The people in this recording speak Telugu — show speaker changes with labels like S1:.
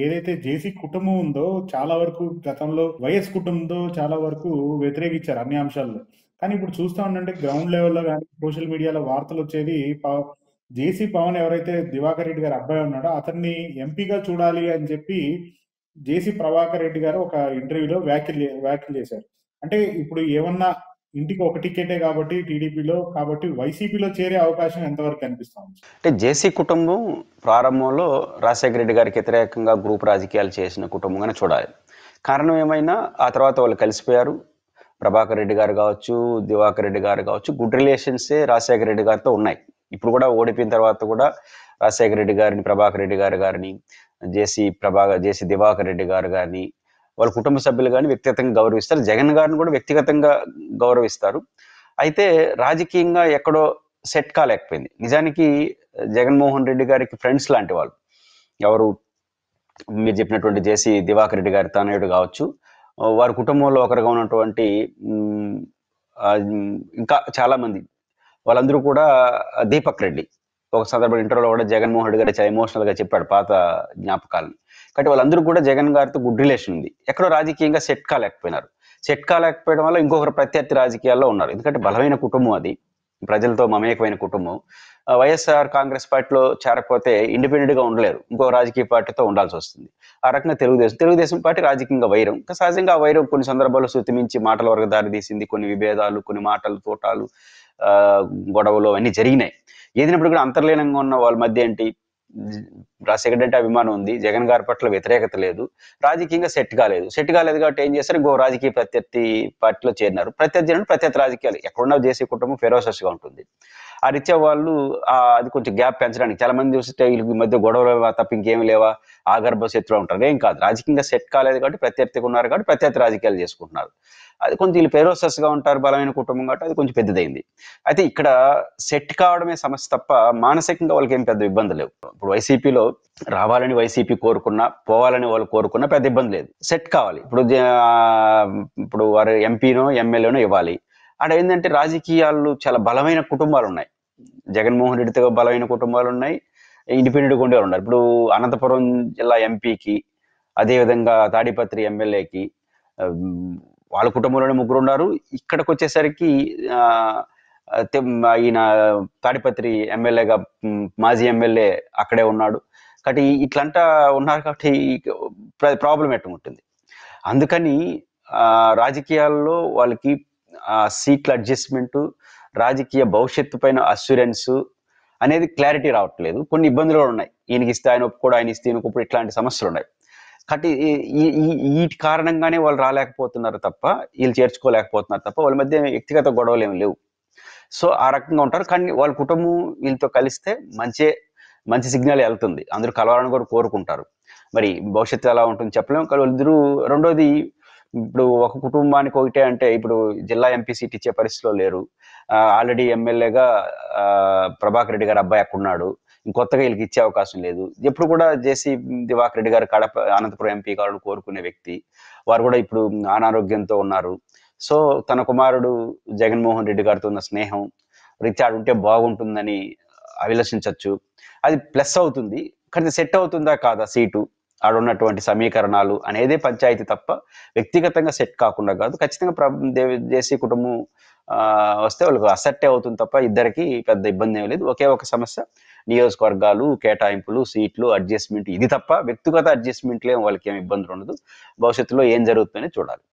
S1: ఏదైతే జేసీ కుటుంబం ఉందో చాలా వరకు గతంలో వైఎస్ కుటుంబంతో చాలా వరకు వ్యతిరేకించారు అన్ని అంశాల్లో. కానీ ఇప్పుడు చూస్తా ఉండంటే గ్రౌండ్ లెవెల్‌లో గాని, సోషల్ మీడియాలో వార్తలొచ్చేది జేసీ పవన్ ఎవరైతే దివాకర్ రెడ్డి గారి అబ్బాయి ఉన్నాడో అతన్ని ఎంపీగా చూడాలి అని చెప్పి జేసీ ప్రభాకర్ రెడ్డి గారు ఒక ఇంటర్వ్యూలో వ్యాఖ్యలు చేశారు. అంటే ఇప్పుడు ఏమన్నా ఇంటికి ఒక టికెటే కాబట్టి టీడీపీలో కాబట్టి వైసీపీలో చేరే అవకాశం ఎంతవరకు కనిపిస్తుంది?
S2: అంటే జేసీ కుటుంబం ప్రారంభంలో రాజశేఖర రెడ్డి గారికి వ్యతిరేకంగా గ్రూప్ రాజకీయాలు చేసిన కుటుంబంగానే చూడాలి. కారణం ఏమైనా ఆ తర్వాత వాళ్ళు కలిసిపోయారు. ప్రభాకర్ రెడ్డి గారు కావచ్చు, దివాకర్ రెడ్డి గారు కావచ్చు, గుడ్ రిలేషన్సే రాజశేఖర రెడ్డి గారితో ఉన్నాయి. ఇప్పుడు కూడా ఓడిపోయిన తర్వాత కూడా రాజశేఖర రెడ్డి గారిని, ప్రభాకర్ రెడ్డి గారిని, జేసీ దివాకర్ రెడ్డి గారిని వాళ్ళ కుటుంబ సభ్యులు కానీ వ్యక్తిగతంగా గౌరవిస్తారు. జగన్ గారిని కూడా వ్యక్తిగతంగా గౌరవిస్తారు. అయితే రాజకీయంగా ఎక్కడో సెట్ కాలేకపోయింది. నిజానికి జగన్మోహన్ రెడ్డి గారికి ఫ్రెండ్స్ లాంటి వాళ్ళు. ఎవరు మీరు చెప్పినటువంటి జేసీ దివాకర్ రెడ్డి గారి తనయుడు కావచ్చు, వారి కుటుంబంలో ఒకరుగా ఉన్నటువంటి ఇంకా చాలా మంది వాళ్ళందరూ కూడా దీపక్ రెడ్డి ఒక సందర్భంలో ఇంటర్వ్యూలో కూడా జగన్మోహన్ రెడ్డి గారు చాలా ఎమోషనల్ గా చెప్పాడు పాత జ్ఞాపకాలను. కాబట్టి వాళ్ళందరూ కూడా జగన్ గారితో గుడ్ రిలేషన్ ఉంది. ఎక్కడో రాజకీయంగా సెట్ కాలేకపోయినారు. సెట్ కాలేకపోవడం వల్ల ఇంకొకరు ప్రత్యర్థి రాజకీయాల్లో ఉన్నారు. ఎందుకంటే బలమైన కుటుంబం అది, ప్రజలతో మమేకమైన కుటుంబం. వైఎస్ఆర్ కాంగ్రెస్ పార్టీలో చేరకపోతే ఇండిపెండెంట్ గా ఉండలేరు, ఇంకో రాజకీయ పార్టీతో ఉండాల్సి వస్తుంది. ఆ రకంగా తెలుగుదేశం పార్టీ రాజకీయంగా వైరం, సహజంగా ఆ వైరం కొన్ని సందర్భాల్లో శృతిమించి మాటల వరకు దారితీసింది. కొన్ని విభేదాలు, కొన్ని మాటలు, తోటాలు, గొడవలు అన్ని జరిగినాయి. ఏదినప్పుడు కూడా అంతర్లీనంగా ఉన్న వాళ్ళ మధ్య ఏంటి, రాజశేఖర్ అంటే అభిమానం ఉంది, జగన్ గారి పట్ల వ్యతిరేకత లేదు, రాజకీయంగా సెట్ కాలేదు కాబట్టి ఏం చేస్తారు, ఇంకో రాజకీయ ప్రత్యర్థి పార్టీలో చేరినారు. ప్రత్యర్థి రాజకీయాలు ఎక్కడున్నా జేసీ కుటుంబం ఫెరోసస్ గా ఉంటుంది. ఆ రీత్యా వాళ్ళు అది కొంచెం గ్యాప్ పెంచడానికి చాలా మంది చూస్తే వీళ్ళకి మధ్య గొడవలు తప్ప ఇంకేమి లేవా, ఆగర్భ శత్రువు ఉంటారు. ఏం కాదు, రాజకీయంగా సెట్ కాలేదు కాబట్టి ప్రత్యర్థిగా ఉన్నారు కాబట్టి ప్రత్యర్థి రాజకీయాలు చేసుకుంటున్నారు. అది కొంచెం వీళ్ళు ఫెరోసస్ గా ఉంటారు, బలమైన కుటుంబం కాబట్టి అది కొంచెం పెద్దదైంది. అయితే ఇక్కడ సెట్ కావడమే సమస్య తప్ప మానసికంగా వాళ్ళకి ఏం పెద్ద ఇబ్బంది లేవు. ఇప్పుడు వైసీపీలో రావాలని వైసీపీ కోరుకున్నా, పోవాలని వాళ్ళు కోరుకున్నా పెద్ద ఇబ్బంది లేదు. సెట్ కావాలి. ఇప్పుడు వారు ఎంపీనో ఎమ్మెల్యేనో ఇవ్వాలి. అక్కడ ఏంటంటే రాజకీయాలు చాలా బలమైన కుటుంబాలు ఉన్నాయి. జగన్మోహన్ రెడ్డితో బలమైన కుటుంబాలు ఉన్నాయి, ఇండిపెండెంట్గా ఉండేవారు ఉన్నారు. ఇప్పుడు అనంతపురం జిల్లా ఎంపీకి, అదేవిధంగా తాడిపత్రి ఎమ్మెల్యేకి వాళ్ళ కుటుంబంలోనే ముగ్గురు ఉన్నారు. ఇక్కడికి వచ్చేసరికి ఈయన తాడిపత్రి ఎమ్మెల్యేగా మాజీ ఎమ్మెల్యే అక్కడే ఉన్నాడు. కాబట్టి ఇట్లంతా ఉన్నారు కాబట్టి ప్రాబ్లం ఉంటుంది. అందుకని రాజకీయాల్లో వాళ్ళకి సీట్ల అడ్జస్ట్మెంట్, రాజకీయ భవిష్యత్తు పైన అస్యూరెన్స్ అనేది క్లారిటీ రావట్లేదు. కొన్ని ఇబ్బందులు కూడా ఉన్నాయి. ఈయనకి ఇస్తే ఆయన ఒప్పుకోడు, ఆయన ఇస్తే ఈయనకు ఒప్పుడు, ఇట్లాంటి సమస్యలు ఉన్నాయి. కాబట్టి వీటి కారణంగానే వాళ్ళు రాలేకపోతున్నారు తప్ప, వీళ్ళు చేర్చుకోలేకపోతున్నారు తప్ప వాళ్ళ మధ్య వ్యక్తిగత గొడవలు ఏమి లేవు. సో ఆ రకంగా ఉంటారు. కానీ వాళ్ళ కుటుంబం వీళ్ళతో కలిస్తే మంచి సిగ్నల్ వెళ్తుంది. అందరూ కలవాలని కూడా కోరుకుంటారు. మరి భవిష్యత్తు ఎలా ఉంటుంది చెప్పలేము. కానీ వాళ్ళిద్దరూ, రెండోది ఇప్పుడు ఒక కుటుంబానికి ఒకటే అంటే ఇప్పుడు జిల్లా ఎంపీ సీట్ ఇచ్చే పరిస్థితిలో లేరు. ఆల్రెడీ ఎమ్మెల్యేగా ప్రభాకర్ రెడ్డి గారి అబ్బాయి అక్కడ ఉన్నాడు. ఇంకొత్తగా వీళ్ళకి ఇచ్చే అవకాశం లేదు. ఎప్పుడు కూడా జేసీ దివాకర్ రెడ్డి గారు అనంతపురం ఎంపీ కావాలని కోరుకునే వ్యక్తి. వారు కూడా ఇప్పుడు అనారోగ్యంతో ఉన్నారు. సో తన కుమారుడు జగన్మోహన్ రెడ్డి గారితో ఉన్న స్నేహం రీత్యా ఉంటే బాగుంటుందని అభిలషించవచ్చు. అది ప్లస్ అవుతుంది. కానీ సెట్ అవుతుందా కాదా సీటు, ఆడున్నటువంటి సమీకరణాలు అనేదే పంచాయతీ తప్ప వ్యక్తిగతంగా సెట్ కాకుండా కాదు. ఖచ్చితంగా జేసీ కుటుంబం వస్తే వాళ్ళకి అసెట్టే అవుతుంది తప్ప ఇద్దరికి పెద్ద ఇబ్బంది ఏమీ లేదు. ఒకే ఒక సమస్య, నియోజకవర్గాలు, కేటాయింపులు, సీట్లు, అడ్జస్ట్మెంట్, ఇది తప్ప వ్యక్తిగత అడ్జస్ట్మెంట్లే వాళ్ళకి ఏమి ఇబ్బందులు ఉండదు. భవిష్యత్తులో ఏం జరుగుతుందని చూడాలి.